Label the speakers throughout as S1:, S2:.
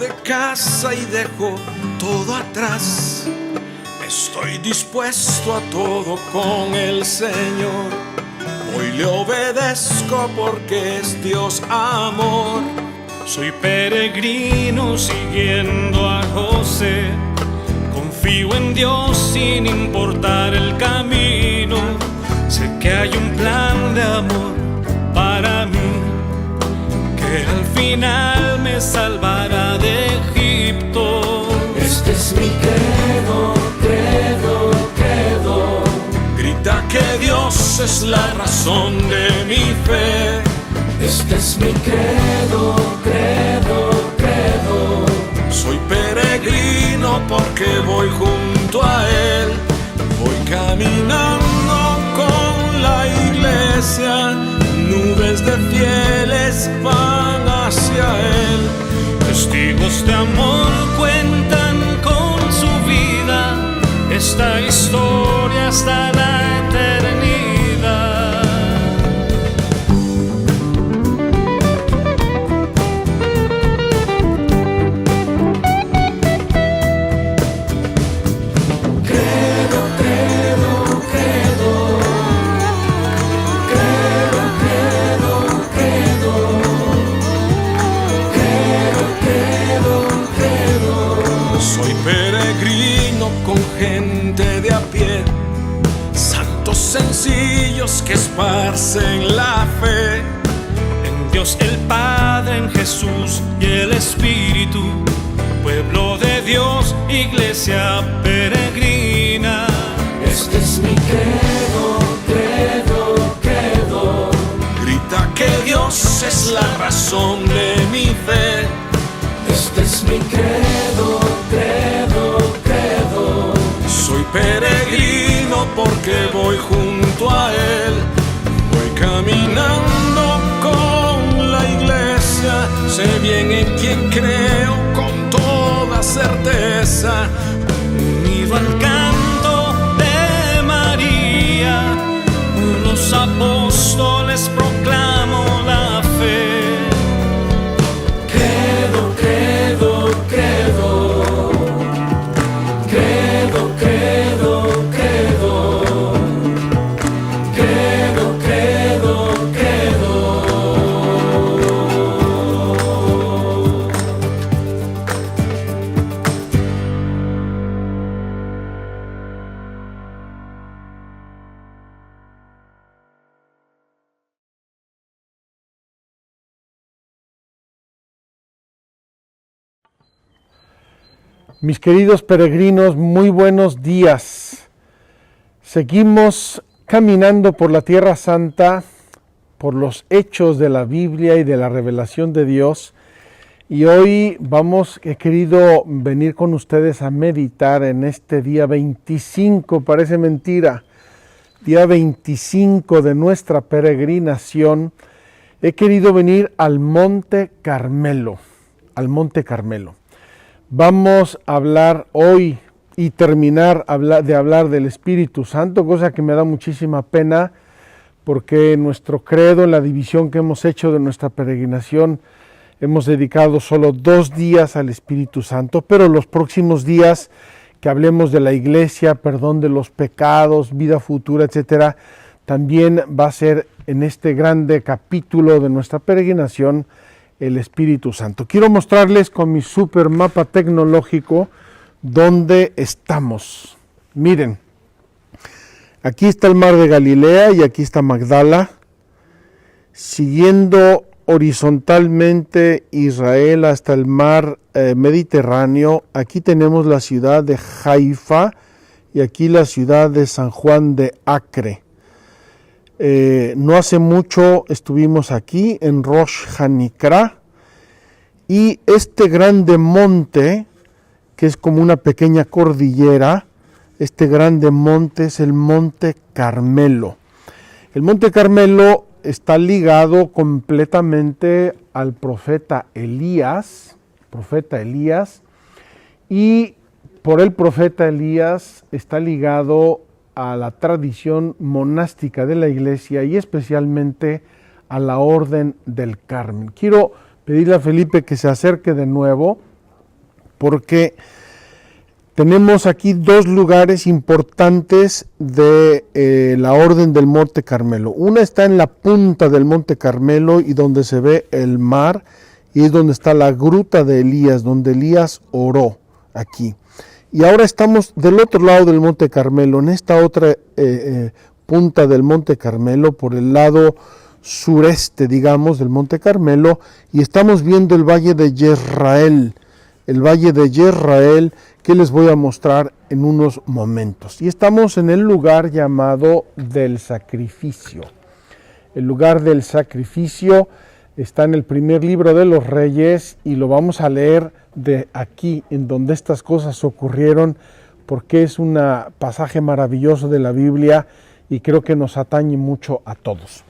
S1: de casa y dejo todo atrás. Estoy dispuesto a todo con el Señor. Hoy le obedezco porque es Dios amor.
S2: Soy peregrino siguiendo a José. Confío en Dios sin importar el camino. Sé que hay un plan de amor para mí, que al final me salvará de Egipto.
S3: Este es mi credo, credo, credo.
S1: Grita que Dios es la razón de mi fe.
S3: Este es mi credo, credo, credo.
S1: Soy peregrino porque voy junto a Él. Voy caminando con la iglesia. Nubes de fieles van hacia Él.
S2: Testigos de amor cuentan con su vida esta historia hasta la eternidad.
S3: Credo, credo, credo. Credo, credo, credo. Credo, credo, credo.
S1: Soy peregrino con gente de a pie, santos sencillos que esparcen la fe.
S2: En Dios el Padre, en Jesús y el Espíritu, pueblo de Dios, iglesia peregrina.
S3: Este es mi credo, credo, credo.
S1: Grita que Dios es la razón de mi fe.
S3: Este es mi credo, credo, credo.
S1: Soy peregrino porque voy junto a Él. Voy caminando con la iglesia. Sé bien en quién creo con toda certeza.
S2: Unido al canto de María, los apóstoles proclamo la fe.
S3: Credo, credo, credo. Credo, credo, credo. Credo, credo, credo.
S4: Mis queridos peregrinos, muy buenos días. Seguimos caminando por la Tierra Santa, por los hechos de la Biblia y de la revelación de Dios. Y hoy he querido venir con ustedes a meditar en este día 25, parece mentira, día 25 de nuestra peregrinación. He querido venir al Monte Carmelo, Vamos a hablar hoy y terminar de hablar del Espíritu Santo, cosa que me da muchísima pena, porque en nuestro credo, en la división que hemos hecho de nuestra peregrinación, hemos dedicado solo 2 días al Espíritu Santo, pero los próximos días que hablemos de la iglesia, perdón de los pecados, vida futura, etcétera, también va a ser en este grande capítulo de nuestra peregrinación el Espíritu Santo. Quiero mostrarles con mi super mapa tecnológico dónde estamos. Miren, aquí está el mar de Galilea y aquí está Magdala. Siguiendo horizontalmente Israel hasta el mar Mediterráneo, aquí tenemos la ciudad de Haifa y aquí la ciudad de San Juan de Acre. No hace mucho estuvimos aquí en Rosh Hanikra y este grande monte, que es como una pequeña cordillera, este grande monte es el Monte Carmelo. El Monte Carmelo está ligado completamente al profeta Elías, y por el profeta Elías está ligado a la tradición monástica de la iglesia y especialmente a la Orden del Carmen. Quiero pedirle a Felipe que se acerque de nuevo porque tenemos aquí dos lugares importantes de la Orden del Monte Carmelo. Una está en la punta del Monte Carmelo y donde se ve el mar, y es donde está la gruta de Elías, donde Elías oró aquí. Y ahora estamos del otro lado del Monte Carmelo, en esta otra punta del Monte Carmelo, por el lado sureste, digamos, del Monte Carmelo, y estamos viendo el Valle de Jezreel, el Valle de Jezreel, que les voy a mostrar en unos momentos. Y estamos en el lugar llamado del sacrificio. El lugar del sacrificio está en el primer libro de los Reyes y lo vamos a leer de aquí, en donde estas cosas ocurrieron, porque es un pasaje maravilloso de la Biblia y creo que nos atañe mucho a todos.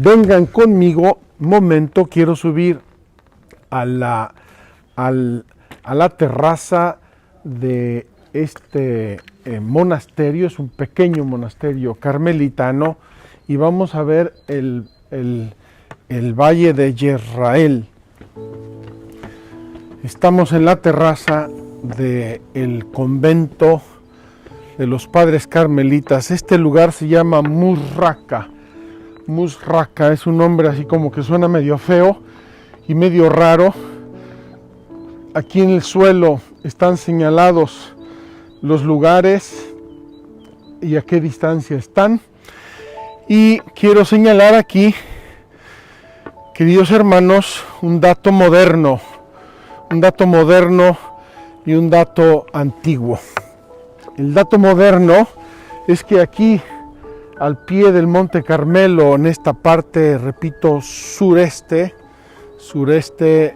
S4: Vengan conmigo, un momento, quiero subir a la terraza de este monasterio. Es un pequeño monasterio carmelitano y vamos a ver el Valle de Jezreel. Estamos en la terraza del convento de los padres carmelitas. Este lugar se llama Musraca. Musraca es un nombre así como que suena medio feo y medio raro. Aquí en el suelo están señalados los lugares y a qué distancia están. Y quiero señalar aquí, queridos hermanos, un dato moderno y un dato antiguo. El dato moderno es que aquí, al pie del Monte Carmelo, en esta parte, repito, sureste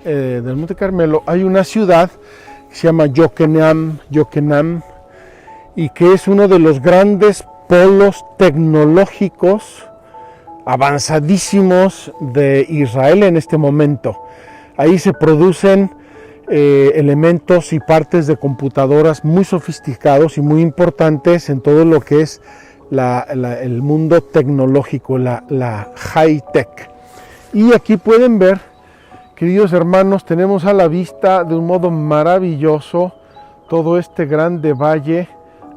S4: del Monte Carmelo, hay una ciudad que se llama Yoquenam, y que es uno de los grandes polos tecnológicos avanzadísimos de Israel en este momento. Ahí se producen elementos y partes de computadoras muy sofisticados y muy importantes en todo lo que es el mundo tecnológico, la high-tech. Y aquí pueden ver, queridos hermanos, tenemos a la vista de un modo maravilloso todo este grande valle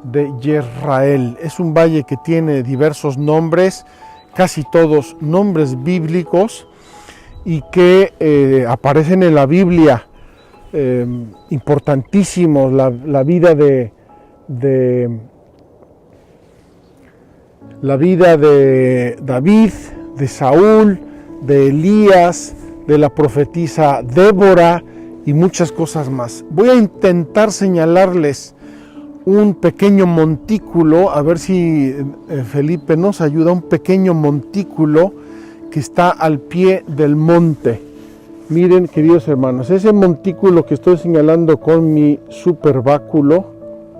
S4: de Jezreel. Es un valle que tiene diversos nombres, casi todos nombres bíblicos, y que aparecen en la Biblia, importantísimos. La vida de David, de Saúl, de Elías, de la profetisa Débora y muchas cosas más. Voy a intentar señalarles un pequeño montículo, a ver si Felipe nos ayuda, un pequeño montículo que está al pie del monte. Miren, queridos hermanos, ese montículo que estoy señalando con mi superbáculo,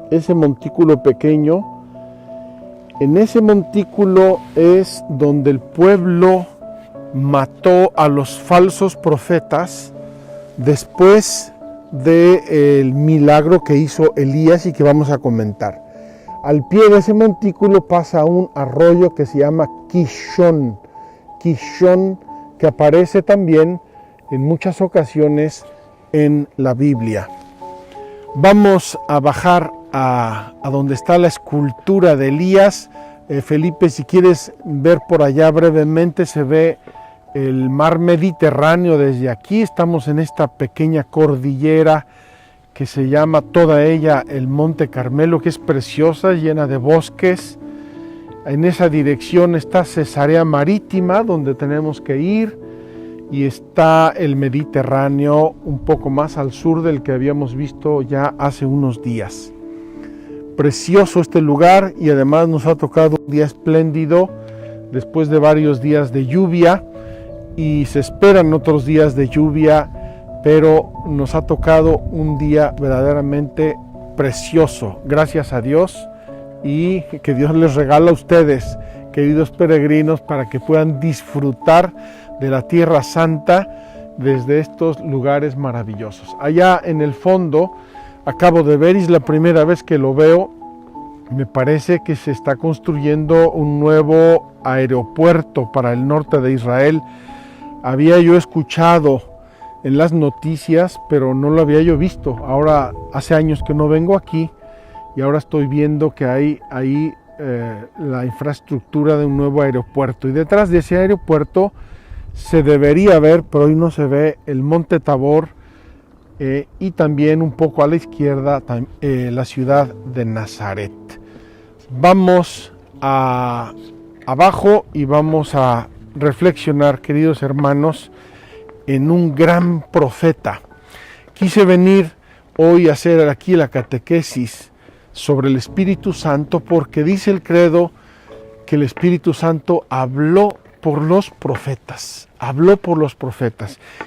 S4: ese montículo pequeño, en ese montículo es donde el pueblo mató a los falsos profetas después del milagro que hizo Elías y que vamos a comentar. Al pie de ese montículo pasa un arroyo que se llama Kishón, que aparece también en muchas ocasiones en la Biblia. Vamos a bajar a donde está la escultura de Elías. Felipe, si quieres ver por allá brevemente, se ve el mar Mediterráneo desde aquí. Estamos en esta pequeña cordillera que se llama toda ella el Monte Carmelo, que es preciosa, llena de bosques. En esa dirección está Cesarea Marítima, donde tenemos que ir, y está el Mediterráneo un poco más al sur del que habíamos visto ya hace unos días. Precioso este lugar, y además nos ha tocado un día espléndido después de varios días de lluvia, y se esperan otros días de lluvia, pero nos ha tocado un día verdaderamente precioso, gracias a Dios, y que Dios les regala a ustedes, queridos peregrinos, para que puedan disfrutar de la Tierra Santa desde estos lugares maravillosos. Allá en el fondo, acabo de ver, y es la primera vez que lo veo, me parece que se está construyendo un nuevo aeropuerto para el norte de Israel. Había yo escuchado en las noticias, pero no lo había yo visto. Ahora hace años que no vengo aquí y ahora estoy viendo que hay ahí la infraestructura de un nuevo aeropuerto, y detrás de ese aeropuerto se debería ver, pero hoy no se ve, el Monte Tabor, y también un poco a la izquierda la ciudad de Nazaret. Vamos abajo y vamos a reflexionar, queridos hermanos, en un gran profeta. Quise venir hoy a hacer aquí la catequesis sobre el Espíritu Santo, porque dice el credo que el Espíritu Santo habló por los profetas,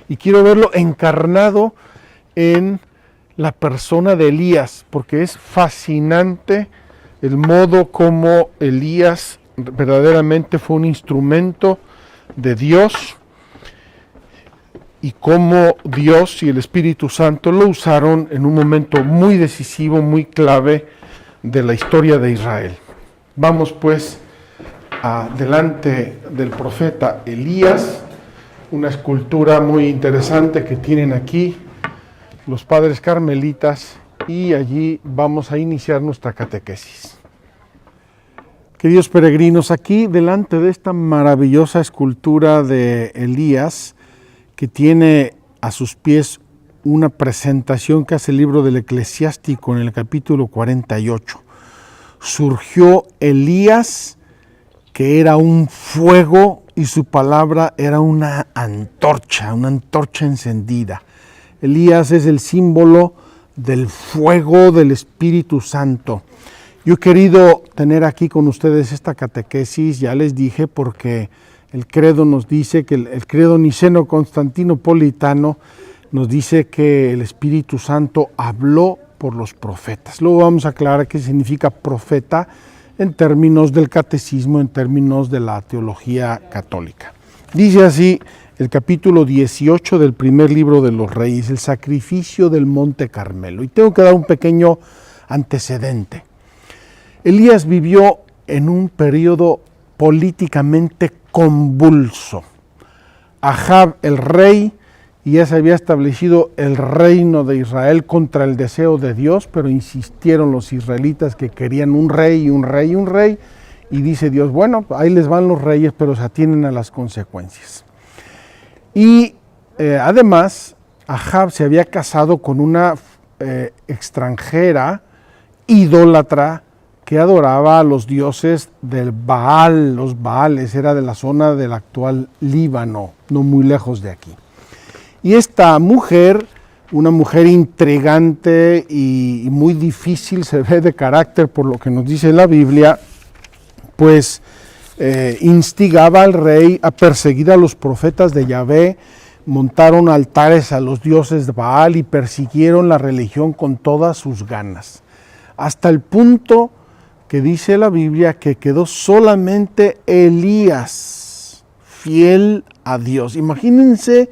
S4: y quiero verlo encarnado en la persona de Elías, porque es fascinante el modo como Elías verdaderamente fue un instrumento de Dios, y cómo Dios y el Espíritu Santo lo usaron en un momento muy decisivo, muy clave de la historia de Israel. Vamos pues delante del profeta Elías, una escultura muy interesante que tienen aquí los padres carmelitas, y allí vamos a iniciar nuestra catequesis. Queridos peregrinos, aquí delante de esta maravillosa escultura de Elías, que tiene a sus pies una presentación que hace el libro del Eclesiástico en el capítulo 48. Surgió Elías, que era un fuego, y su palabra era una antorcha encendida. Elías es el símbolo del fuego del Espíritu Santo. Yo he querido tener aquí con ustedes esta catequesis, ya les dije, porque el credo nos dice que el credo niceno-constantinopolitano nos dice que el Espíritu Santo habló por los profetas. Luego vamos a aclarar qué significa profeta en términos del catecismo, en términos de la teología católica. Dice así el capítulo 18 del primer libro de los Reyes, el sacrificio del Monte Carmelo. Y tengo que dar un pequeño antecedente. Elías vivió en un periodo políticamente convulso. Ahab, el rey, ya se había establecido el reino de Israel contra el deseo de Dios, pero insistieron los israelitas que querían un rey, y dice Dios, bueno, ahí les van los reyes, pero se atienen a las consecuencias. Y además, Ahab se había casado con una extranjera idólatra que adoraba a los dioses del Baal. Los Baales, era de la zona del actual Líbano, no muy lejos de aquí. Y esta mujer, una mujer intrigante y muy difícil, se ve de carácter por lo que nos dice la Biblia, pues instigaba al rey a perseguir a los profetas de Yahvé, montaron altares a los dioses de Baal y persiguieron la religión con todas sus ganas, hasta el punto que dice la Biblia que quedó solamente Elías fiel a Dios. Imagínense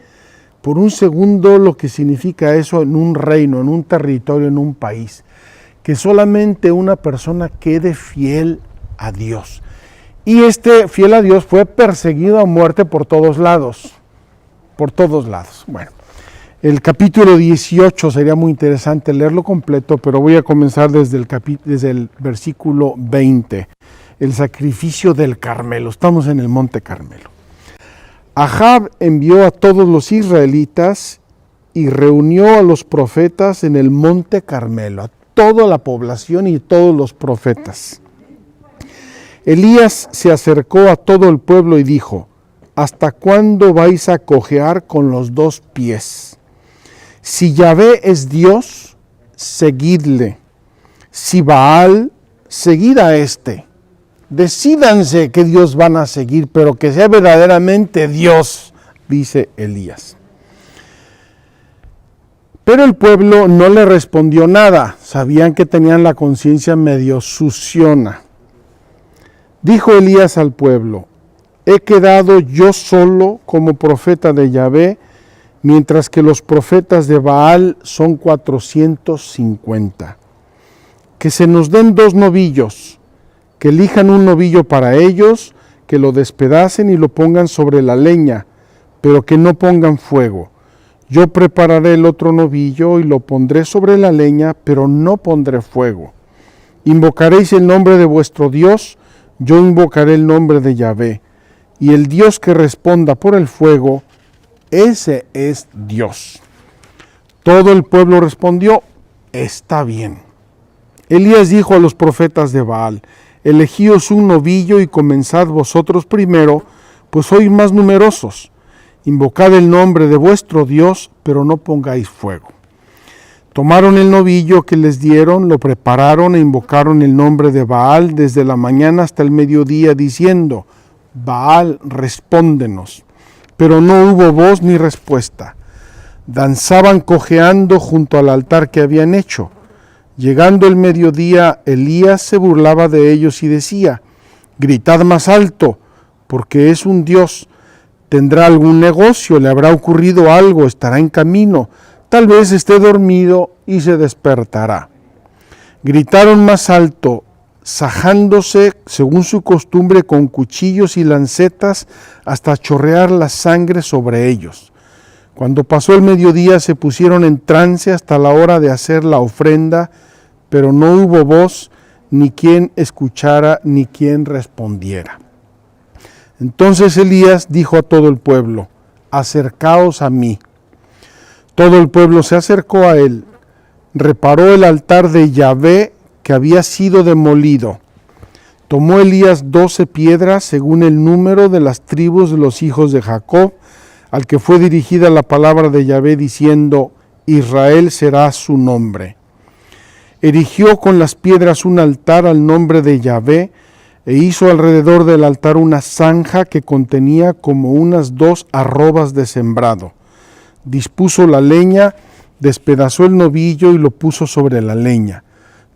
S4: por un segundo lo que significa eso en un reino, en un territorio, en un país, que solamente una persona quede fiel a Dios. Y este fiel a Dios fue perseguido a muerte por todos lados, Bueno, el capítulo 18 sería muy interesante leerlo completo, pero voy a comenzar desde el versículo 20, el sacrificio del Carmelo. Estamos en el Monte Carmelo. Ahab envió a todos los israelitas y reunió a los profetas en el Monte Carmelo, a toda la población y todos los profetas. Elías se acercó a todo el pueblo y dijo, ¿hasta cuándo vais a cojear con los dos pies? Si Yahvé es Dios, seguidle. Si Baal, seguid a este. Decídanse qué Dios van a seguir, pero que sea verdaderamente Dios, dice Elías. Pero el pueblo no le respondió nada. Sabían que tenían la conciencia medio suciona. Dijo Elías al pueblo, he quedado yo solo como profeta de Yahvé, mientras que los profetas de Baal son 450. Que se nos den 2 novillos, que elijan un novillo para ellos, que lo despedacen y lo pongan sobre la leña, pero que no pongan fuego. Yo prepararé el otro novillo y lo pondré sobre la leña, pero no pondré fuego. Invocaréis el nombre de vuestro Dios, yo invocaré el nombre de Yahvé, y el Dios que responda por el fuego, ese es Dios. Todo el pueblo respondió, está bien. Elías dijo a los profetas de Baal, elegíos un novillo y comenzad vosotros primero, pues sois más numerosos. Invocad el nombre de vuestro Dios, pero no pongáis fuego. Tomaron el novillo que les dieron, lo prepararon e invocaron el nombre de Baal desde la mañana hasta el mediodía, diciendo, Baal, respóndenos. Pero no hubo voz ni respuesta. Danzaban cojeando junto al altar que habían hecho. Llegando el mediodía, Elías se burlaba de ellos y decía, gritad más alto, porque es un Dios. Tendrá algún negocio, le habrá ocurrido algo, estará en camino, tal vez esté dormido y se despertará. Gritaron más alto, sajándose según su costumbre con cuchillos y lancetas hasta chorrear la sangre sobre ellos. Cuando pasó el mediodía se pusieron en trance hasta la hora de hacer la ofrenda, pero no hubo voz, ni quien escuchara, ni quien respondiera. Entonces Elías dijo a todo el pueblo, acercaos a mí. Todo el pueblo se acercó a él, reparó el altar de Yahvé que había sido demolido. Tomó Elías 12 piedras según el número de las tribus de los hijos de Jacob, al que fue dirigida la palabra de Yahvé diciendo, Israel será su nombre. Erigió con las piedras un altar al nombre de Yahvé, e hizo alrededor del altar una zanja que contenía como unas 2 arrobas de sembrado. Dispuso la leña, despedazó el novillo y lo puso sobre la leña.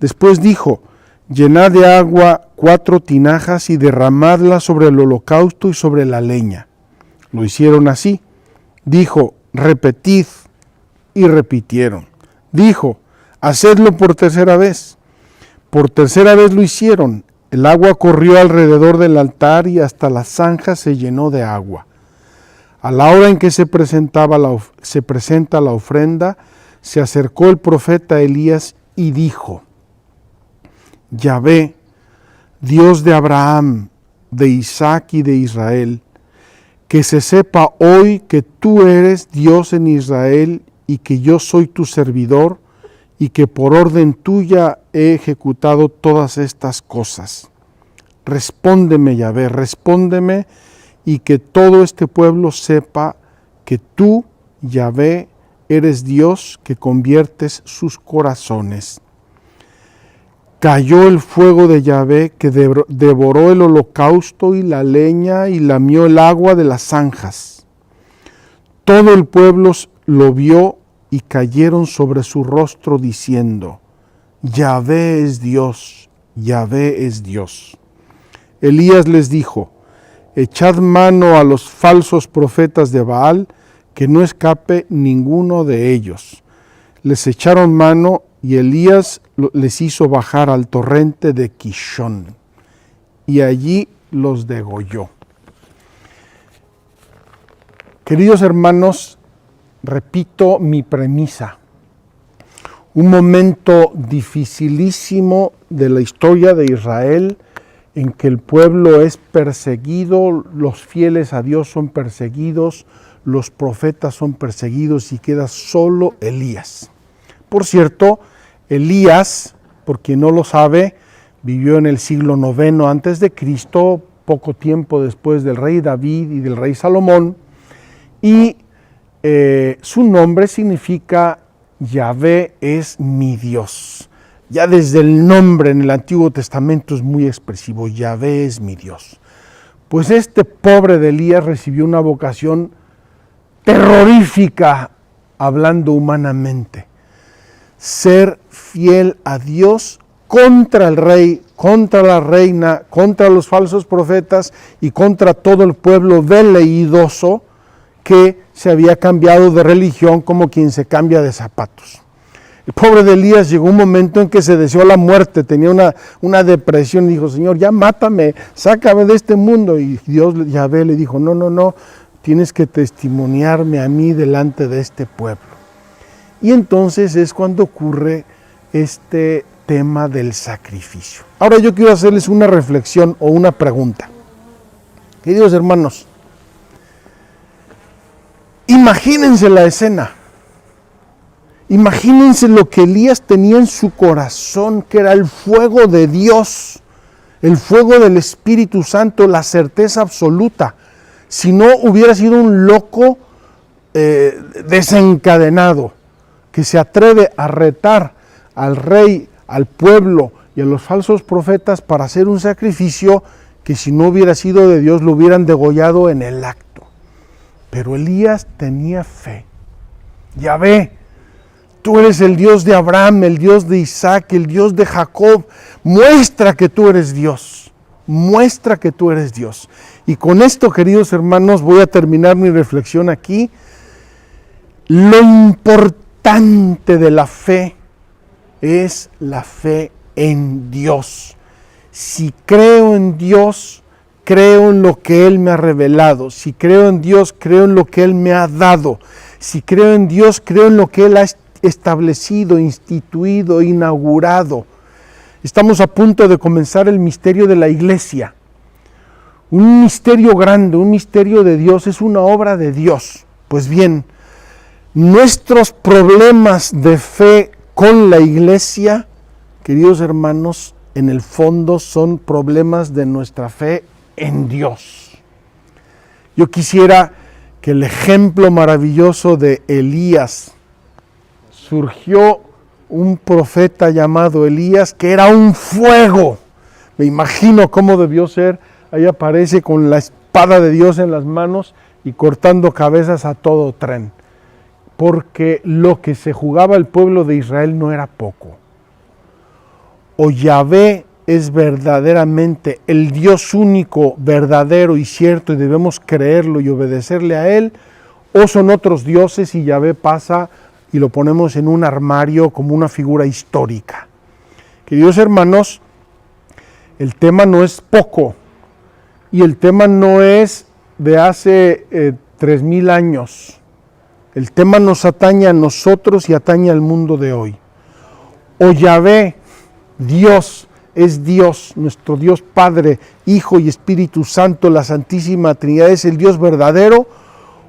S4: Después dijo, llenad de agua 4 tinajas y derramadla sobre el holocausto y sobre la leña. Lo hicieron así. Dijo, repetid, y repitieron. Dijo, hacedlo por tercera vez. Por tercera vez lo hicieron. El agua corrió alrededor del altar y hasta la zanja se llenó de agua. A la hora en que se presenta la ofrenda, se acercó el profeta Elías y dijo, Yahvé, Dios de Abraham, de Isaac y de Israel, que se sepa hoy que tú eres Dios en Israel y que yo soy tu servidor y que por orden tuya he ejecutado todas estas cosas. Respóndeme, Yahvé, respóndeme, y que todo este pueblo sepa que tú, Yahvé, eres Dios que conviertes sus corazones. Cayó el fuego de Yahvé que devoró el holocausto y la leña y lamió el agua de las zanjas. Todo el pueblo lo vio y cayeron sobre su rostro diciendo, Yahvé es Dios, Yahvé es Dios. Elías les dijo, echad mano a los falsos profetas de Baal, que no escape ninguno de ellos. Les echaron mano y Elías les hizo bajar al torrente de Kishón, y allí los degolló. Queridos hermanos, repito mi premisa. Un momento dificilísimo de la historia de Israel, en que el pueblo es perseguido, los fieles a Dios son perseguidos, los profetas son perseguidos y queda solo Elías. Por cierto, Elías, por quien no lo sabe, vivió en el siglo IX a.C., poco tiempo después del rey David y del rey Salomón, y su nombre significa Yahvé es mi Dios. Ya desde el nombre en el Antiguo Testamento es muy expresivo, Yahvé es mi Dios. Pues este pobre de Elías recibió una vocación terrorífica, hablando humanamente. Ser fiel a Dios contra el rey, contra la reina, contra los falsos profetas y contra todo el pueblo veleidoso que se había cambiado de religión como quien se cambia de zapatos. El pobre de Elías llegó un momento en que se deseó la muerte, tenía una depresión y dijo, Señor, ya mátame, sácame de este mundo. Y Dios, Yahvé, le dijo, no, tienes que testimoniarme a mí delante de este pueblo. Y entonces es cuando ocurre este tema del sacrificio. Ahora yo quiero hacerles una reflexión o una pregunta. Queridos hermanos, imagínense la escena. Imagínense lo que Elías tenía en su corazón, que era el fuego de Dios, el fuego del Espíritu Santo, la certeza absoluta. Si no hubiera sido un loco desencadenado, que se atreve a retar al rey, al pueblo y a los falsos profetas para hacer un sacrificio que si no hubiera sido de Dios lo hubieran degollado en el acto. Pero Elías tenía fe. Yahvé, tú eres el Dios de Abraham, el Dios de Isaac, el Dios de Jacob. Muestra que tú eres Dios. Muestra que tú eres Dios. Y con esto, queridos hermanos, voy a terminar mi reflexión aquí. Lo importante de la fe es la fe en Dios. Si creo en Dios, creo en lo que Él me ha revelado. Si creo en Dios, creo en lo que Él me ha dado. Si creo en Dios, creo en lo que Él ha establecido, instituido, inaugurado. Estamos a punto de comenzar el misterio de la iglesia. Un misterio grande, un misterio de Dios, es una obra de Dios. Pues bien, nuestros problemas de fe con la iglesia, queridos hermanos, en el fondo son problemas de nuestra fe en Dios. Yo quisiera que el ejemplo maravilloso de Elías, surgió un profeta llamado Elías que era un fuego. Me imagino cómo debió ser. Ahí aparece con la espada de Dios en las manos y cortando cabezas a todo tren. Porque lo que se jugaba el pueblo de Israel no era poco. O Yahvé es verdaderamente el Dios único, verdadero y cierto y debemos creerlo y obedecerle a Él, o son otros dioses y Yahvé pasa y lo ponemos en un armario como una figura histórica. Queridos hermanos, el tema no es poco y el tema no es de hace 3000 años. El tema nos atañe a nosotros y atañe al mundo de hoy. O Yahvé, Dios, es Dios, nuestro Dios Padre, Hijo y Espíritu Santo, la Santísima Trinidad es el Dios verdadero,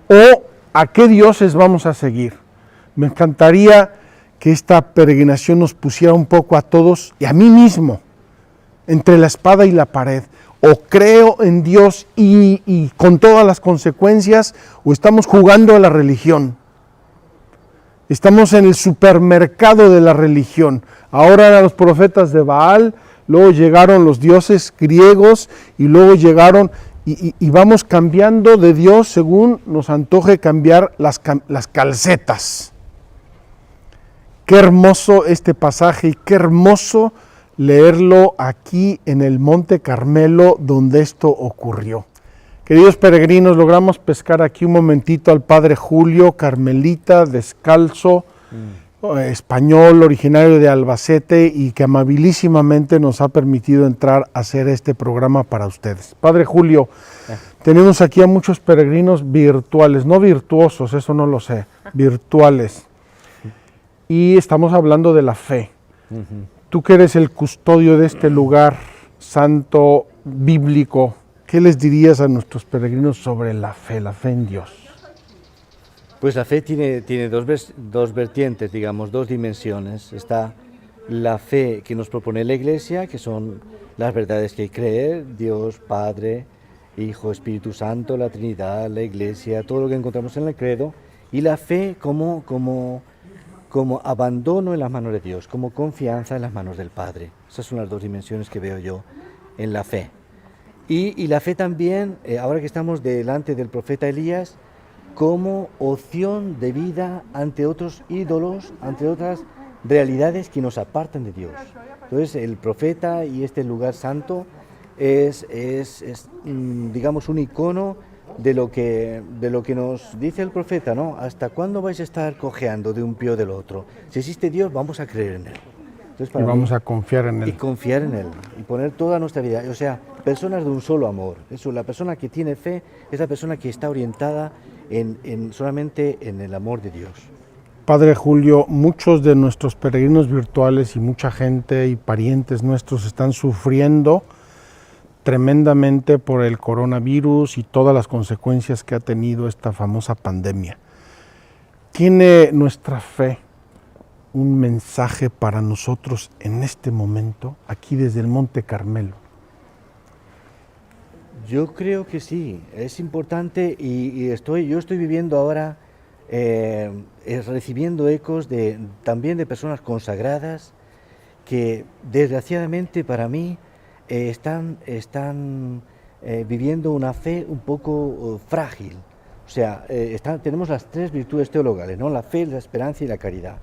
S4: o a qué dioses vamos a seguir. Me encantaría que esta peregrinación nos pusiera un poco a todos y a mí mismo entre la espada y la pared. O creo en Dios y con todas las consecuencias, o estamos jugando a la religión. Estamos en el supermercado de la religión. Ahora eran los profetas de Baal, luego llegaron los dioses griegos y luego llegaron y vamos cambiando de Dios según nos antoje cambiar las calcetas. Qué hermoso este pasaje y qué hermoso leerlo aquí en el Monte Carmelo donde esto ocurrió. Queridos peregrinos, logramos pescar aquí un momentito al padre Julio, carmelita, descalzo, español, originario de Albacete y que amabilísimamente nos ha permitido entrar a hacer este programa para ustedes. Padre Julio, tenemos aquí a muchos peregrinos virtuales, no virtuosos, eso no lo sé, virtuales. Y estamos hablando de la fe. Tú que eres el custodio de este lugar santo, bíblico, ¿qué les dirías a nuestros peregrinos sobre la fe en Dios?
S5: Pues la fe tiene dos vertientes, digamos, dos dimensiones. Está la fe que nos propone la Iglesia, que son las verdades que hay que creer, Dios, Padre, Hijo, Espíritu Santo, la Trinidad, la Iglesia, todo lo que encontramos en el credo, y la fe como abandono en las manos de Dios, como confianza en las manos del Padre. Esas son las dos dimensiones que veo yo en la fe. Y la fe también, ahora que estamos delante del profeta Elías, como opción de vida ante otros ídolos, ante otras realidades que nos apartan de Dios. Entonces el profeta y este lugar santo es digamos un icono de lo que nos dice el profeta, ¿no? ¿Hasta cuándo vais a estar cojeando de un pie o del otro? Si existe Dios, vamos a creer en Él. Entonces,
S4: Y
S5: para
S4: vamos
S5: mí,
S4: a confiar en
S5: y
S4: Él.
S5: confiar en Él y poner toda nuestra vida, o sea, personas de un solo amor. Eso, la persona que tiene fe es la persona que está orientada solamente en el amor de Dios.
S4: Padre Julio, muchos de nuestros peregrinos virtuales y mucha gente y parientes nuestros están sufriendo tremendamente por el coronavirus y todas las consecuencias que ha tenido esta famosa pandemia. ¿Tiene nuestra fe un mensaje para nosotros en este momento, aquí desde el Monte Carmelo?
S5: Yo creo que sí, es importante y yo estoy viviendo ahora, recibiendo ecos también de personas consagradas que desgraciadamente para mí están viviendo una fe un poco frágil. O sea, tenemos las tres virtudes teologales, ¿no? La fe, la esperanza y la caridad.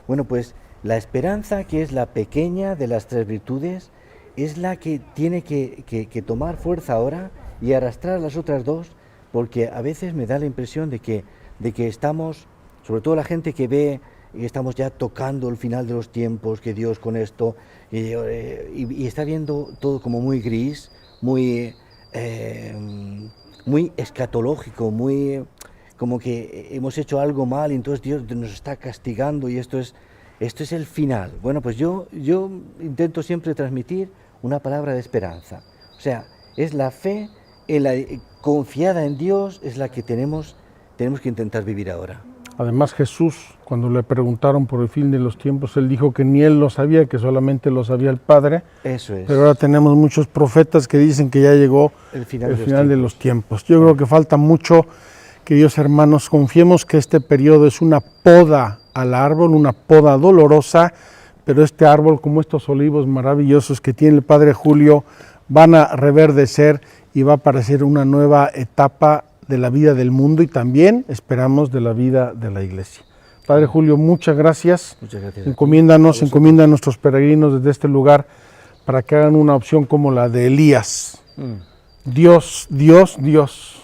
S5: Bueno, pues la esperanza, que es la pequeña de las tres virtudes, es la que tiene que tomar fuerza ahora y arrastrar las otras dos, porque a veces me da la impresión de que estamos, sobre todo la gente que ve y estamos ya tocando el final de los tiempos, que Dios con esto, y está viendo todo como muy gris, muy escatológico, muy como que hemos hecho algo mal y entonces Dios nos está castigando y esto es el final. Bueno, pues yo intento siempre transmitir una palabra de esperanza. O sea, es la fe confiada en Dios, es la que tenemos que intentar vivir ahora.
S4: Además, Jesús, cuando le preguntaron por el fin de los tiempos, Él dijo que ni Él lo sabía, que solamente lo sabía el Padre.
S5: Eso es.
S4: Pero ahora tenemos muchos profetas que dicen que ya llegó el final de los tiempos. Yo creo que falta mucho, queridos hermanos, confiemos que este periodo es una poda al árbol, una poda dolorosa, pero este árbol, como estos olivos maravillosos que tiene el Padre Julio, van a reverdecer y va a aparecer una nueva etapa de la vida del mundo y también esperamos de la vida de la Iglesia. Padre Julio, muchas gracias.
S5: Muchas gracias.
S4: Encomienda a nuestros peregrinos desde este lugar para que hagan una opción como la de Elías. Dios, Dios, Dios.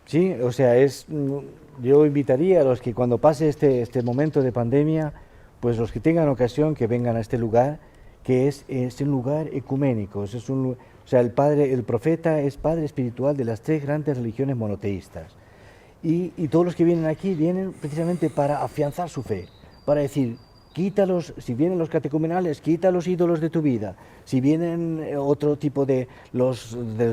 S5: Sí, o sea, yo invitaría a los que cuando pase este momento de pandemia, pues los que tengan ocasión que vengan a este lugar, que es un lugar ecuménico, o sea, el profeta es padre espiritual de las tres grandes religiones monoteístas. Y todos los que vienen aquí vienen precisamente para afianzar su fe, para decir, si vienen los catecumenales, quita los ídolos de tu vida. Si vienen otro tipo del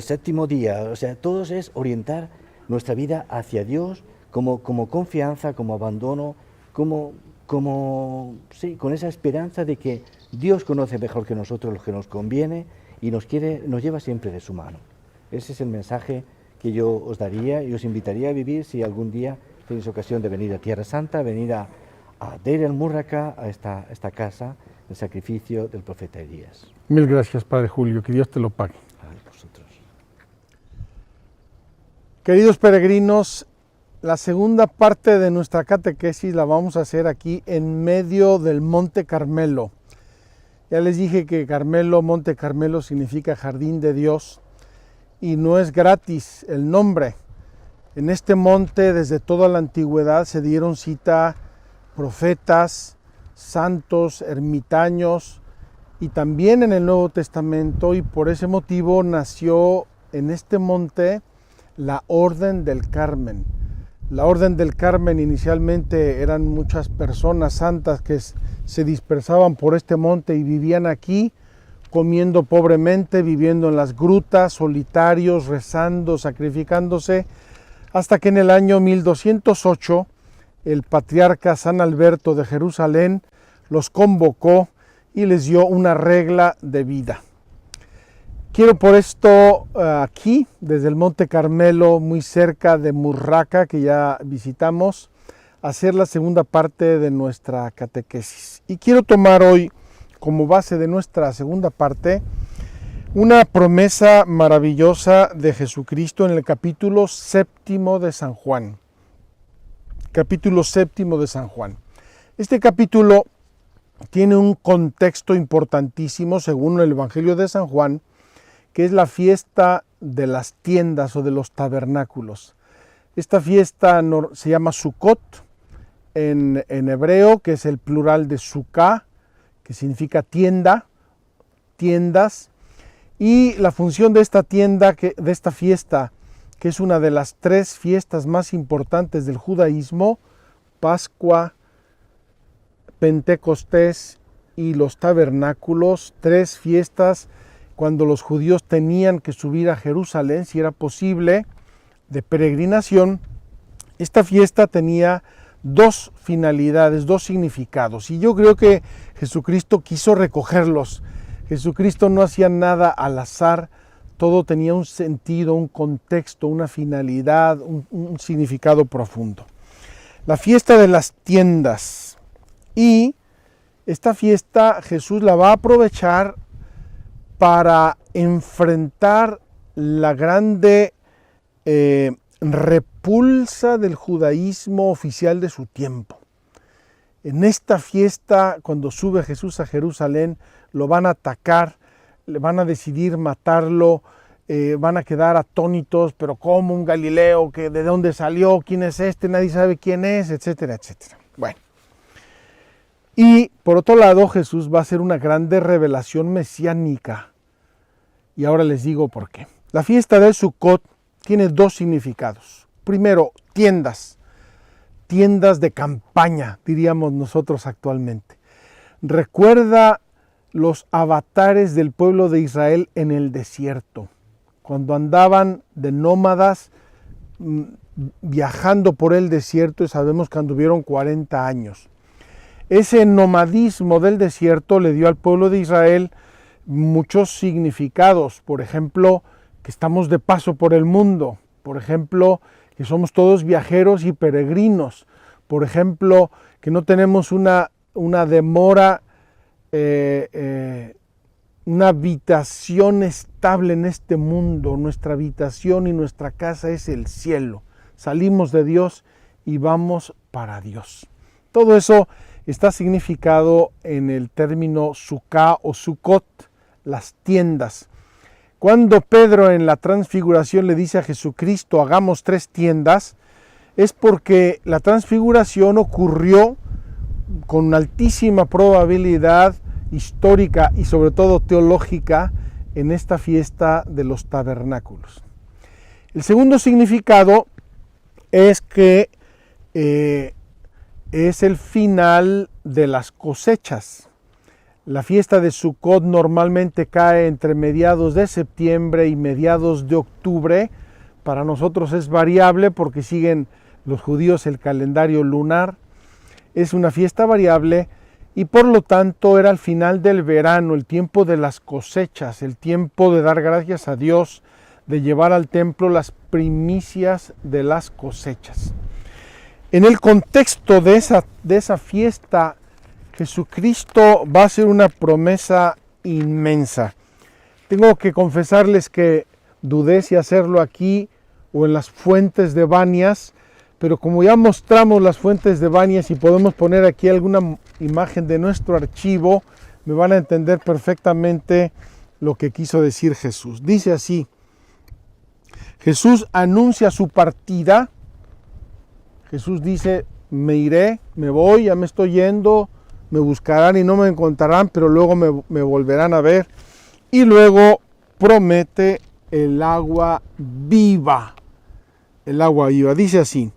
S5: séptimo día, o sea, todos es orientar nuestra vida hacia Dios como confianza, como abandono, con esa esperanza de que Dios conoce mejor que nosotros lo que nos conviene y nos lleva siempre de su mano. Ese es el mensaje que yo os daría y os invitaría a vivir si algún día tenéis ocasión de venir a Tierra Santa, venir a Deir el-Múrraka, a esta casa, el sacrificio del profeta Elías.
S4: Mil gracias, Padre Julio, que Dios te lo pague.
S5: A vosotros.
S4: Queridos peregrinos, la segunda parte de nuestra catequesis la vamos a hacer aquí en medio del Monte Carmelo. Ya les dije que Monte Carmelo significa Jardín de Dios y no es gratis el nombre. En este monte desde toda la antigüedad se dieron cita profetas, santos, ermitaños y también en el Nuevo Testamento, y por ese motivo nació en este monte la Orden del Carmen. La Orden del Carmen inicialmente eran muchas personas santas que se dispersaban por este monte y vivían aquí, comiendo pobremente, viviendo en las grutas, solitarios, rezando, sacrificándose, hasta que en el año 1208 el patriarca San Alberto de Jerusalén los convocó y les dio una regla de vida. Quiero por esto aquí, desde el Monte Carmelo, muy cerca de Múrraka, que ya visitamos, hacer la segunda parte de nuestra catequesis. Y quiero tomar hoy como base de nuestra segunda parte una promesa maravillosa de Jesucristo en el capítulo 7 de San Juan. Capítulo 7 de San Juan. Este capítulo tiene un contexto importantísimo según el Evangelio de San Juan, que es la fiesta de las tiendas o de los tabernáculos. Esta fiesta se llama Sukkot en hebreo, que es el plural de Sukkah, que que significa tienda, tiendas, y la función de esta tienda, de esta fiesta, que es una de las 3 fiestas más importantes del judaísmo, Pascua, Pentecostés y los tabernáculos, 3 fiestas cuando los judíos tenían que subir a Jerusalén, si era posible, de peregrinación. Esta fiesta tenía 2 finalidades, 2 significados, y yo creo que Jesucristo quiso recogerlos. Jesucristo no hacía nada al azar, todo tenía un sentido, un contexto, una finalidad, un significado profundo. La fiesta de las tiendas, y esta fiesta Jesús la va a aprovechar para enfrentar la grande repulsa del judaísmo oficial de su tiempo. En esta fiesta, cuando sube Jesús a Jerusalén, lo van a atacar, le van a decidir matarlo, van a quedar atónitos, pero ¿cómo un Galileo? ¿De dónde salió? ¿Quién es este? Nadie sabe quién es, etcétera, etcétera. Bueno. Y por otro lado, Jesús va a hacer una grande revelación mesiánica. Y ahora les digo por qué. La fiesta de Sukkot tiene 2 significados. Primero, tiendas de campaña, diríamos nosotros actualmente. Recuerda los avatares del pueblo de Israel en el desierto, cuando andaban de nómadas viajando por el desierto, y sabemos que anduvieron 40 años. Ese nomadismo del desierto le dio al pueblo de Israel muchos significados, por ejemplo, que estamos de paso por el mundo, por ejemplo, que somos todos viajeros y peregrinos, por ejemplo, que no tenemos una demora, una habitación estable en este mundo. Nuestra habitación y nuestra casa es el cielo. Salimos de Dios y vamos para Dios. Todo eso está significado en el término Sukkah o Sukkot, las tiendas. Cuando Pedro en la transfiguración le dice a Jesucristo, hagamos 3 tiendas, es porque la transfiguración ocurrió con altísima probabilidad histórica y sobre todo teológica en esta fiesta de los tabernáculos. El segundo significado es que es el final de las cosechas. La fiesta de Sukkot normalmente cae entre mediados de septiembre y mediados de octubre. Para nosotros es variable porque siguen los judíos el calendario lunar. Es una fiesta variable y por lo tanto era el final del verano, el tiempo de las cosechas, el tiempo de dar gracias a Dios, de llevar al templo las primicias de las cosechas. En el contexto de esa fiesta, Jesucristo va a hacer una promesa inmensa. Tengo que confesarles que dudé si hacerlo aquí o en las fuentes de Banias, pero como ya mostramos las fuentes de Banias y podemos poner aquí alguna imagen de nuestro archivo, me van a entender perfectamente lo que quiso decir Jesús. Dice así: Jesús anuncia su partida. Jesús dice, me iré, me voy, ya me estoy yendo, me buscarán y no me encontrarán, pero luego me volverán a ver. Y luego promete el agua viva. El agua viva. Dice así: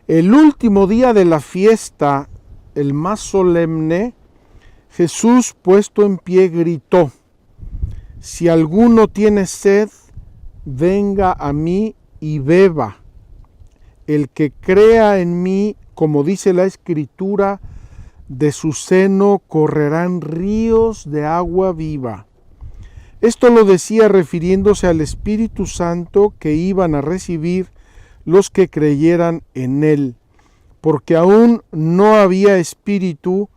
S4: el último día de la fiesta, el más solemne, Jesús puesto en pie gritó: si alguno tiene sed, venga a mí y beba. El que crea en mí, como dice la Escritura, de su seno correrán ríos de agua viva. Esto lo decía refiriéndose al Espíritu Santo que iban a recibir los que creyeran en él, porque aún no había Espíritu,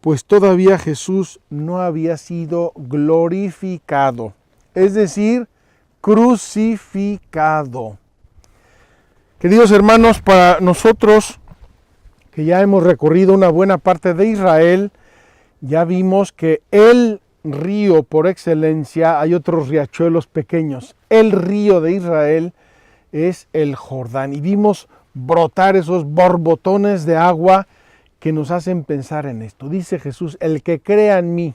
S4: pues todavía Jesús no había sido glorificado, es decir, crucificado. Queridos hermanos, para nosotros que ya hemos recorrido una buena parte de Israel, ya vimos que el río por excelencia, hay otros riachuelos pequeños, el río de Israel es el Jordán, y vimos brotar esos borbotones de agua que nos hacen pensar en esto. Dice Jesús, el que crea en mí,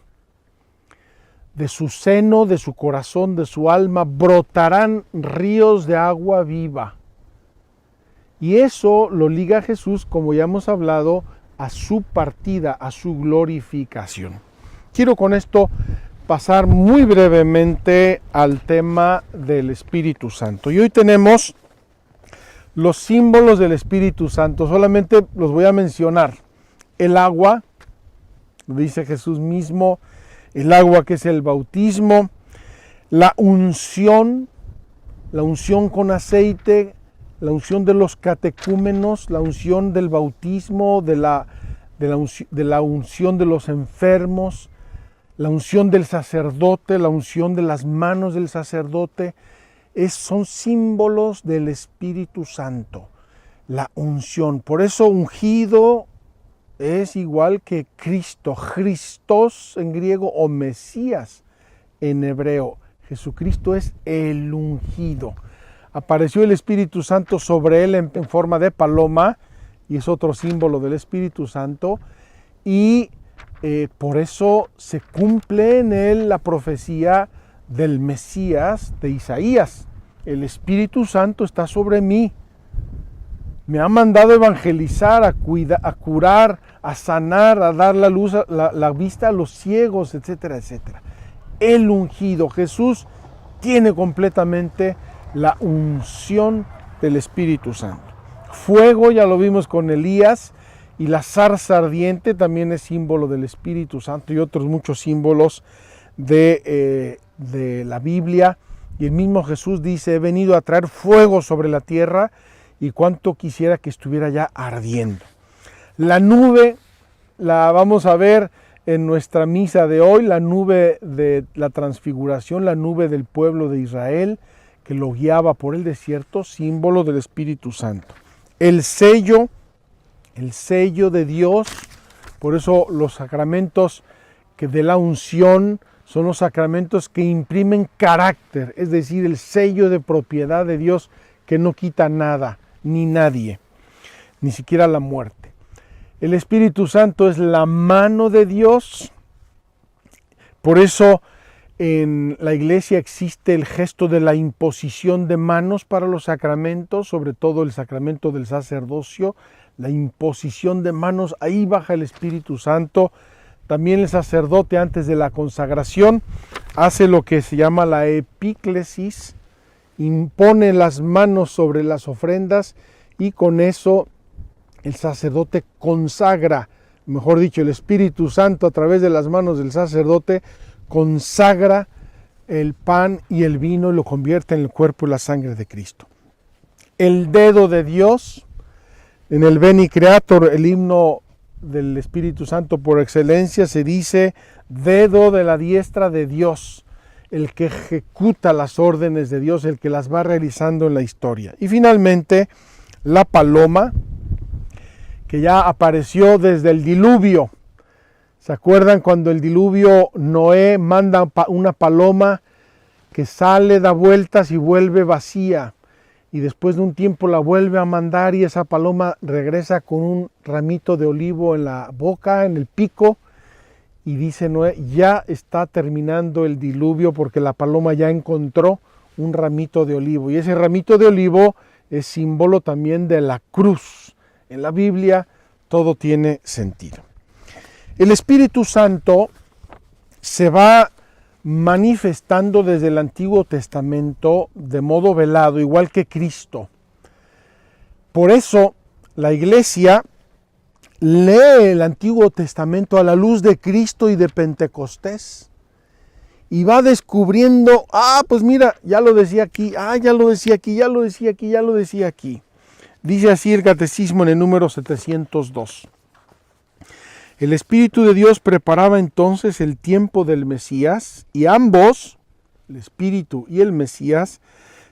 S4: de su seno, de su corazón, de su alma, brotarán ríos de agua viva. Y eso lo liga Jesús, como ya hemos hablado, a su partida, a su glorificación. Quiero con esto pasar muy brevemente al tema del Espíritu Santo. Y hoy tenemos los símbolos del Espíritu Santo. Solamente los voy a mencionar. El agua, dice Jesús mismo, el agua que es el bautismo, la unción con aceite, la unción de los catecúmenos, la unción del bautismo, de la unción de los enfermos, la unción del sacerdote, la unción de las manos del sacerdote, son símbolos del Espíritu Santo, la unción. Por eso ungido es igual que Cristo, Christos en griego o Mesías en hebreo. Jesucristo es el ungido. Apareció el Espíritu Santo sobre él en forma de paloma y es otro símbolo del Espíritu Santo, y por eso se cumple en él la profecía del Mesías de Isaías. El Espíritu Santo está sobre mí. Me ha mandado a evangelizar, a curar, a sanar, a dar la luz, la vista a los ciegos, etcétera, etcétera. El ungido. Jesús tiene completamente la unción del Espíritu Santo. Fuego, ya lo vimos con Elías, y la zarza ardiente también es símbolo del Espíritu Santo, y otros muchos símbolos de la Biblia. Y el mismo Jesús dice, he venido a traer fuego sobre la tierra, y cuánto quisiera que estuviera ya ardiendo. La nube la vamos a ver en nuestra misa de hoy, la nube de la transfiguración, la nube del pueblo de Israel que lo guiaba por el desierto, símbolo del Espíritu Santo. El sello de Dios, por eso los sacramentos que de la unción son los sacramentos que imprimen carácter, es decir, el sello de propiedad de Dios que no quita nada, ni nadie, ni siquiera la muerte. El Espíritu Santo es la mano de Dios. Por eso en la iglesia existe el gesto de la imposición de manos para los sacramentos, sobre todo el sacramento del sacerdocio, la imposición de manos, ahí baja el Espíritu Santo. También el sacerdote antes de la consagración hace lo que se llama la epíclesis, impone las manos sobre las ofrendas y con eso el sacerdote consagra, mejor dicho, el Espíritu Santo a través de las manos del sacerdote consagra el pan y el vino y lo convierte en el cuerpo y la sangre de Cristo. El dedo de Dios, en el Veni Creator, el himno del Espíritu Santo por excelencia, se dice dedo de la diestra de Dios, el que ejecuta las órdenes de Dios, el que las va realizando en la historia. Y finalmente, la paloma, que ya apareció desde el diluvio. ¿Se acuerdan cuando el diluvio Noé manda una paloma que sale, da vueltas y vuelve vacía? Y después de un tiempo la vuelve a mandar y esa paloma regresa con un ramito de olivo en la boca, en el pico. Y dice Noé, ya está terminando el diluvio porque la paloma ya encontró un ramito de olivo. Y ese ramito de olivo es símbolo también de la cruz. En la Biblia todo tiene sentido. El Espíritu Santo se va manifestando desde el Antiguo Testamento de modo velado, igual que Cristo. Por eso la Iglesia lee el Antiguo Testamento a la luz de Cristo y de Pentecostés y va descubriendo, pues mira, ya lo decía aquí, ya lo decía aquí, ya lo decía aquí, ya lo decía aquí. Dice así el Catecismo en el número 702. El Espíritu de Dios preparaba entonces el tiempo del Mesías y ambos, el Espíritu y el Mesías,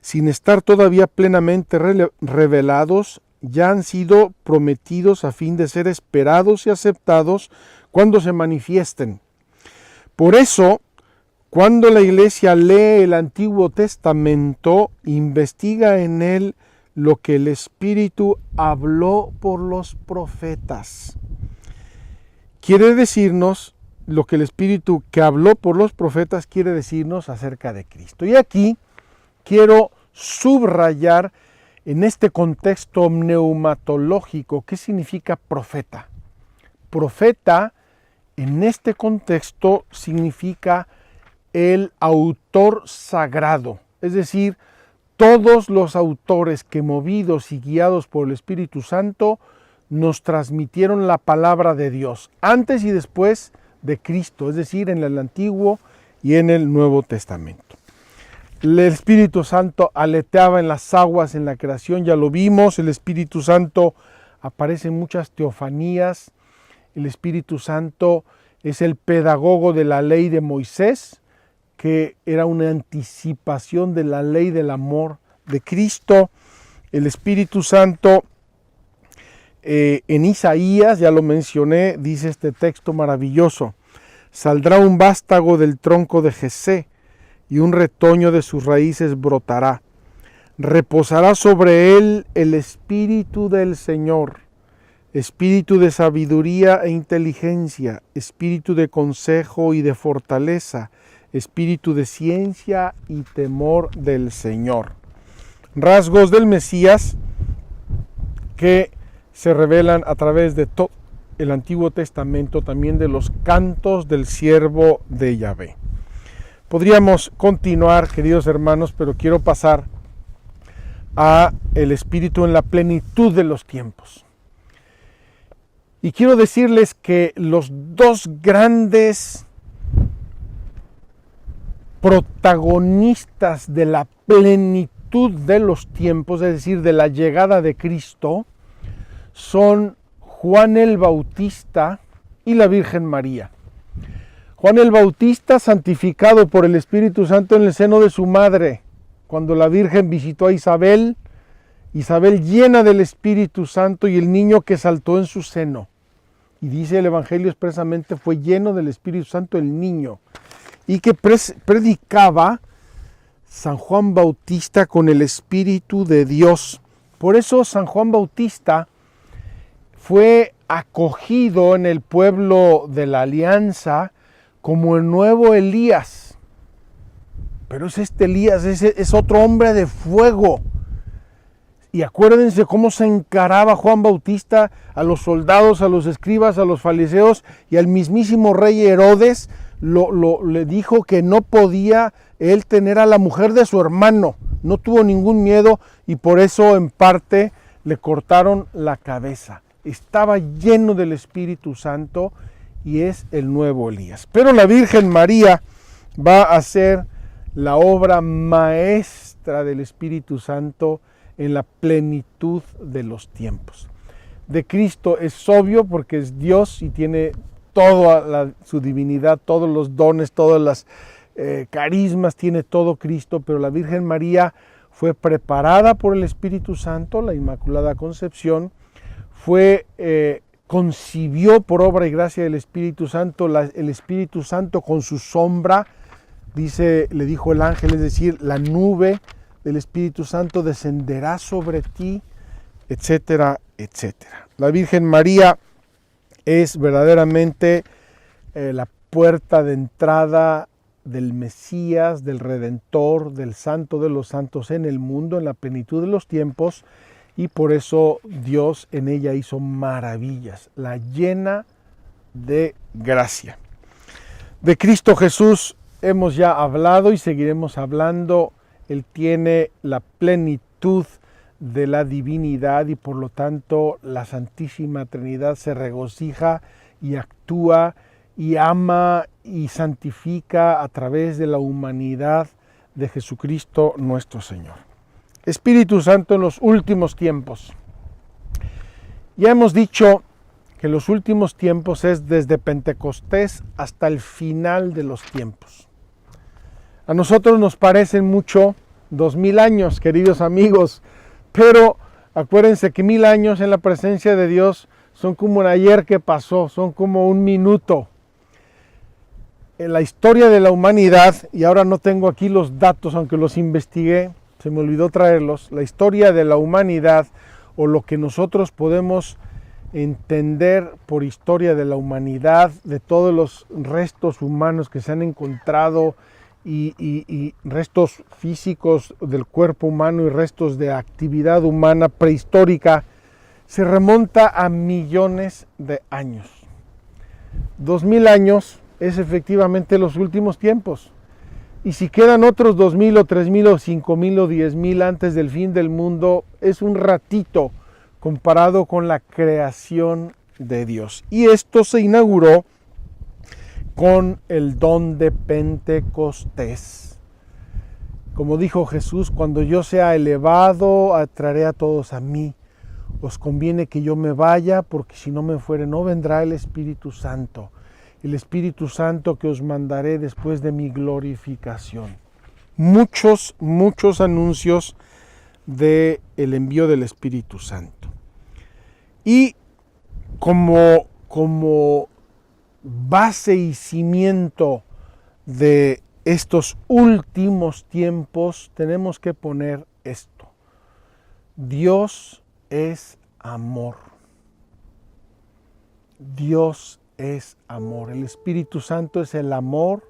S4: sin estar todavía plenamente revelados, ya han sido prometidos a fin de ser esperados y aceptados cuando se manifiesten. Por eso, cuando la Iglesia lee el Antiguo Testamento, investiga en él lo que el Espíritu habló por los profetas. quiere decirnos lo que el Espíritu que habló por los profetas quiere decirnos acerca de Cristo. Y aquí quiero subrayar en este contexto neumatológico qué significa profeta. Profeta en este contexto significa el autor sagrado, es decir, todos los autores que movidos y guiados por el Espíritu Santo nos transmitieron la palabra de Dios, antes y después de Cristo, es decir, en el Antiguo y en el Nuevo Testamento. El Espíritu Santo aleteaba en las aguas en la creación, ya lo vimos, el Espíritu Santo aparece en muchas teofanías, el Espíritu Santo es el pedagogo de la ley de Moisés, que era una anticipación de la ley del amor de Cristo. El Espíritu Santo en Isaías, ya lo mencioné, dice este texto maravilloso: saldrá un vástago del tronco de Jesé y un retoño de sus raíces brotará. Reposará sobre él el Espíritu del Señor, Espíritu de sabiduría e inteligencia, Espíritu de consejo y de fortaleza, Espíritu de ciencia y temor del Señor. Rasgos del Mesías que se revelan a través de todo el Antiguo Testamento, también de los cantos del siervo de Yahvé. Podríamos continuar, queridos hermanos, pero quiero pasar a el Espíritu en la plenitud de los tiempos. Y quiero decirles que los dos grandes protagonistas de la plenitud de los tiempos, es decir, de la llegada de Cristo, son Juan el Bautista y la Virgen María. Juan el Bautista, santificado por el Espíritu Santo en el seno de su madre, cuando la Virgen visitó a Isabel, Isabel llena del Espíritu Santo y el niño que saltó en su seno. Y dice el Evangelio expresamente, fue lleno del Espíritu Santo el niño, y que predicaba San Juan Bautista con el Espíritu de Dios. Por eso San Juan Bautista fue acogido en el pueblo de la Alianza como el nuevo Elías. Pero es este Elías, es otro hombre de fuego. Y acuérdense cómo se encaraba Juan Bautista a los soldados, a los escribas, a los fariseos y al mismísimo rey Herodes. Le dijo que no podía él tener a la mujer de su hermano. No tuvo ningún miedo y por eso en parte le cortaron la cabeza. Estaba lleno del Espíritu Santo y es el nuevo Elías. Pero la Virgen María va a ser la obra maestra del Espíritu Santo en la plenitud de los tiempos. De Cristo es obvio porque es Dios y tiene toda su divinidad, todos los dones, todas las carismas, tiene todo Cristo, pero la Virgen María fue preparada por el Espíritu Santo, la Inmaculada Concepción, concibió por obra y gracia del Espíritu Santo, el Espíritu Santo con su sombra, le dijo el ángel, es decir, la nube del Espíritu Santo descenderá sobre ti, etcétera, etcétera. La Virgen María es verdaderamente la puerta de entrada del Mesías, del Redentor, del Santo de los Santos en el mundo, en la plenitud de los tiempos, y por eso Dios en ella hizo maravillas, la llena de gracia. De Cristo Jesús hemos ya hablado y seguiremos hablando. Él tiene la plenitud de la divinidad y por lo tanto la Santísima Trinidad se regocija y actúa y ama y santifica a través de la humanidad de Jesucristo nuestro Señor. Espíritu Santo en los últimos tiempos. Ya hemos dicho que los últimos tiempos es desde Pentecostés hasta el final de los tiempos. A nosotros nos parecen mucho 2000 años, queridos amigos, pero acuérdense que 1000 años en la presencia de Dios son como un ayer que pasó, son como un minuto. En la historia de la humanidad, y ahora no tengo aquí los datos, aunque los investigué, se me olvidó traerlos, la historia de la humanidad o lo que nosotros podemos entender por historia de la humanidad, de todos los restos humanos que se han encontrado y restos físicos del cuerpo humano y restos de actividad humana prehistórica, se remonta a millones de años. 2000 años es efectivamente los últimos tiempos. Y si quedan otros 2000 o 3000 o 5000 o 10000 antes del fin del mundo, es un ratito comparado con la creación de Dios. Y esto se inauguró con el don de Pentecostés. Como dijo Jesús, cuando yo sea elevado, atraeré a todos a mí. Os conviene que yo me vaya, porque si no me fuere, no vendrá el Espíritu Santo. El Espíritu Santo que os mandaré después de mi glorificación. Muchos anuncios del envío del Espíritu Santo. Y como base y cimiento de estos últimos tiempos, tenemos que poner esto. Dios es amor. Dios es amor. El Espíritu Santo es el amor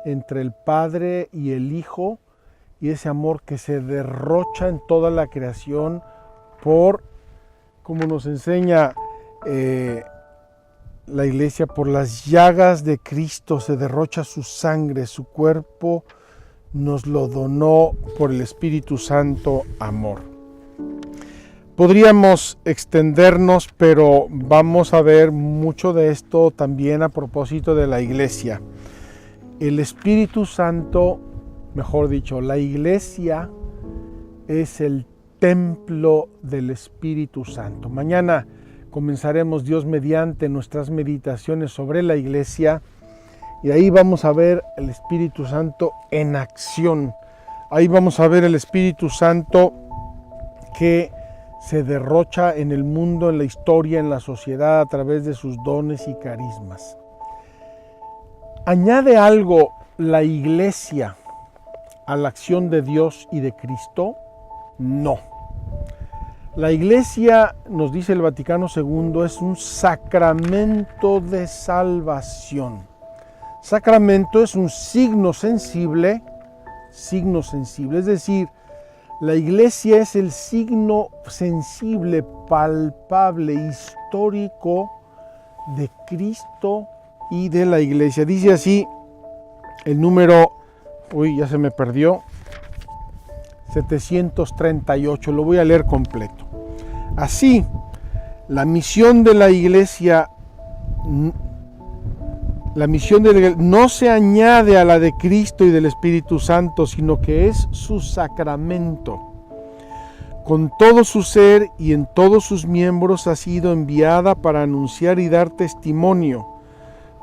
S4: entre el Padre y el Hijo, y ese amor que se derrocha en toda la creación por, como nos enseña la Iglesia, por las llagas de Cristo se derrocha su sangre, su cuerpo nos lo donó por el Espíritu Santo amor. Podríamos extendernos, pero vamos a ver mucho de esto también a propósito de la Iglesia. El Espíritu Santo, mejor dicho, la Iglesia es el templo del Espíritu Santo. Mañana comenzaremos, Dios mediante, nuestras meditaciones sobre la Iglesia, y ahí vamos a ver el Espíritu Santo en acción. Ahí vamos a ver el Espíritu Santo que se derrocha en el mundo, en la historia, en la sociedad, a través de sus dones y carismas. ¿Añade algo la Iglesia a la acción de Dios y de Cristo? No. La Iglesia, nos dice el Vaticano II, es un sacramento de salvación. Sacramento es un signo sensible, es decir, la Iglesia es el signo sensible, palpable, histórico de Cristo y de la Iglesia. Dice así el número, ya se me perdió, 738, lo voy a leer completo. Así, la misión de la Iglesia no se añade a la de Cristo y del Espíritu Santo, sino que es su sacramento. Con todo su ser y en todos sus miembros ha sido enviada para anunciar y dar testimonio,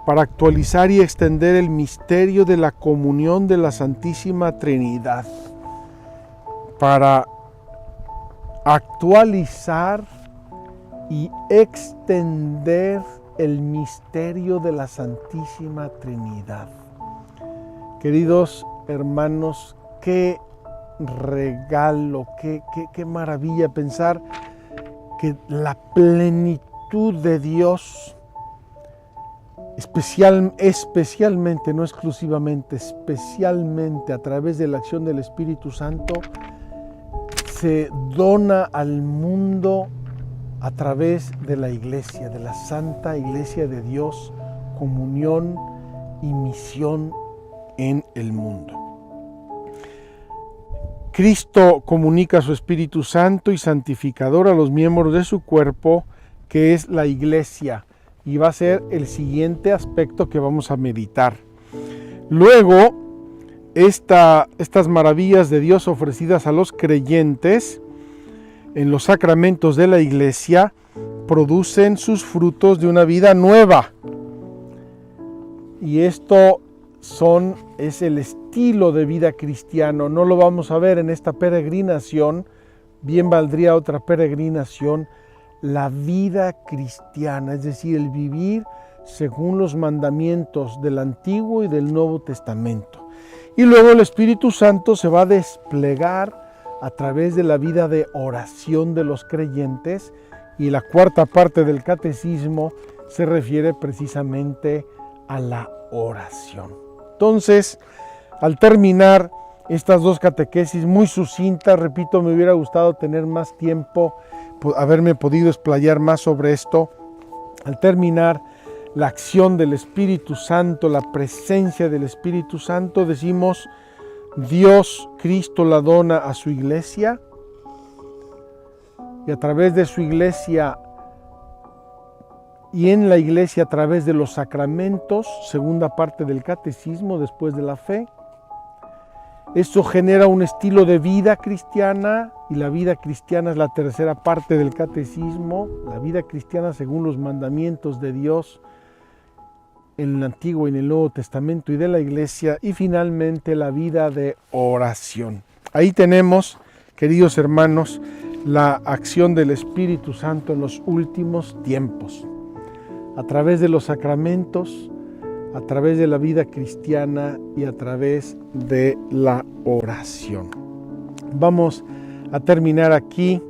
S4: para actualizar y extender el misterio de la comunión de la Santísima Trinidad, para actualizar y extender el misterio de la Santísima Trinidad. Queridos hermanos, qué regalo, qué maravilla pensar que la plenitud de Dios, especialmente, no exclusivamente, especialmente a través de la acción del Espíritu Santo, se dona al mundo a través de la Iglesia, de la Santa Iglesia de Dios, comunión y misión en el mundo. Cristo comunica su Espíritu Santo y santificador a los miembros de su cuerpo, que es la Iglesia, y va a ser el siguiente aspecto que vamos a meditar. Luego, estas maravillas de Dios ofrecidas a los creyentes en los sacramentos de la Iglesia producen sus frutos de una vida nueva. Y esto es el estilo de vida cristiano. No lo vamos a ver en esta peregrinación, bien valdría otra peregrinación, la vida cristiana, es decir, el vivir según los mandamientos del Antiguo y del Nuevo Testamento. Y luego el Espíritu Santo se va a desplegar a través de la vida de oración de los creyentes y la cuarta parte del catecismo se refiere precisamente a la oración. Entonces, al terminar estas dos catequesis muy sucintas, repito, me hubiera gustado tener más tiempo, haberme podido explayar más sobre esto. Al terminar la acción del Espíritu Santo, la presencia del Espíritu Santo, decimos: Dios, Cristo la dona a su iglesia, y a través de su iglesia y en la iglesia a través de los sacramentos, segunda parte del catecismo después de la fe. Esto genera un estilo de vida cristiana, y la vida cristiana es la tercera parte del catecismo, la vida cristiana según los mandamientos de Dios en el Antiguo y en el Nuevo Testamento y de la iglesia, y finalmente la vida de oración. Ahí tenemos, queridos hermanos, la acción del Espíritu Santo en los últimos tiempos, a través de los sacramentos, a través de la vida cristiana y a través de la oración. Vamos a terminar aquí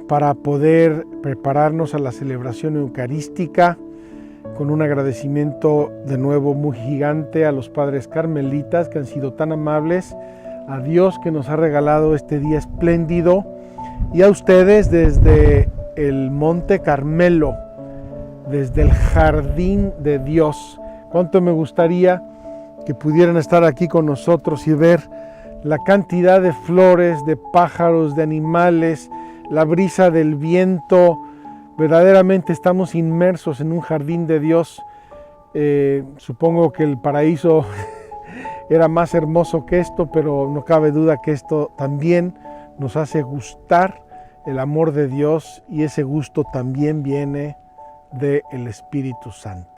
S4: para poder prepararnos a la celebración eucarística con un agradecimiento de nuevo muy gigante a los padres carmelitas que han sido tan amables, a Dios que nos ha regalado este día espléndido, y a ustedes desde el Monte Carmelo, desde el jardín de Dios. Cuánto me gustaría que pudieran estar aquí con nosotros y ver la cantidad de flores, de pájaros, de animales, la brisa del viento. Verdaderamente estamos inmersos en un jardín de Dios. Supongo que el paraíso era más hermoso que esto, pero no cabe duda que esto también nos hace gustar el amor de Dios, y ese gusto también viene del Espíritu Santo.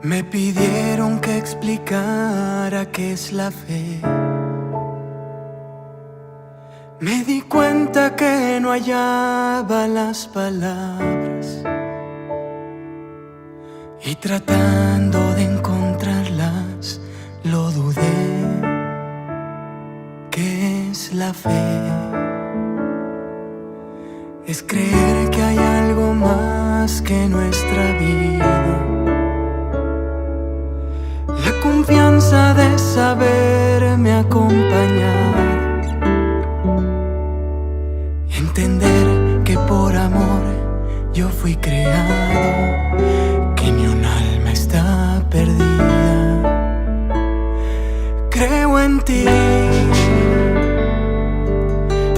S6: Me pidieron que explicara qué es la fe. Me di cuenta que no hallaba las palabras, y tratando de encontrarlas lo dudé. ¿Qué es la fe? Es creer que hay algo más que nuestra vida, la confianza de saberme acompañar, entender que por amor yo fui creado, que ni un alma está perdida. Creo en ti,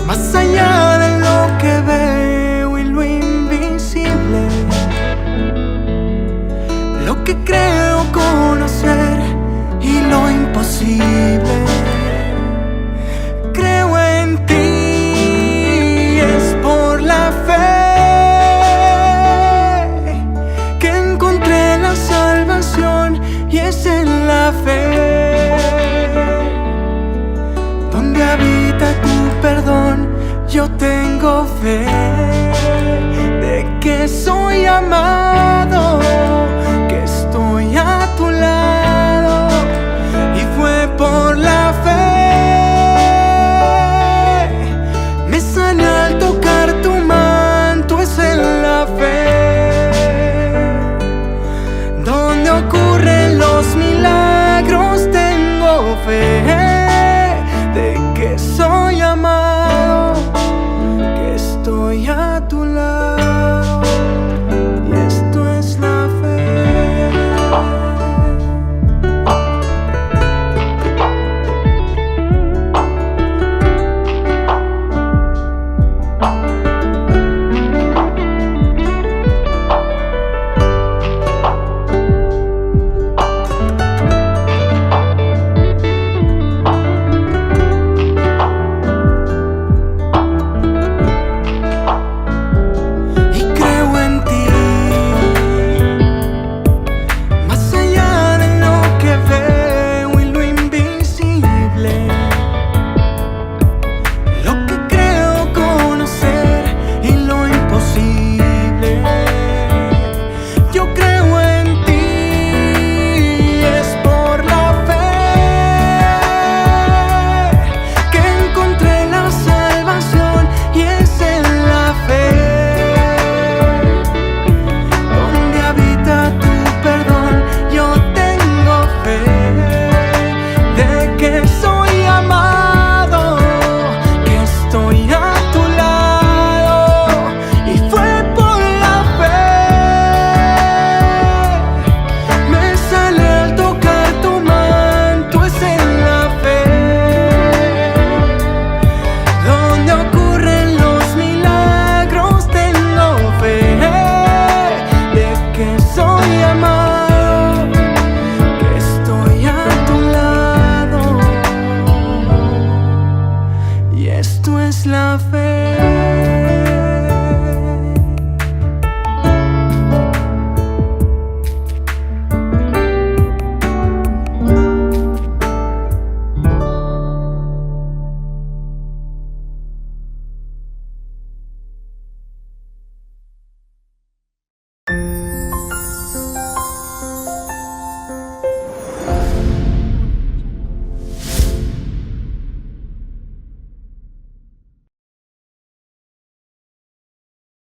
S6: más allá de lo que veo y lo invisible. tengo fe de que soy amado, que estoy a tu lado, y fue por la fe. Me sané al tocar tu manto, es en la fe donde ocurren los milagros. Tengo fe de que soy amado, que estoy a tu lado, y esto es la fe. Esto es la fe.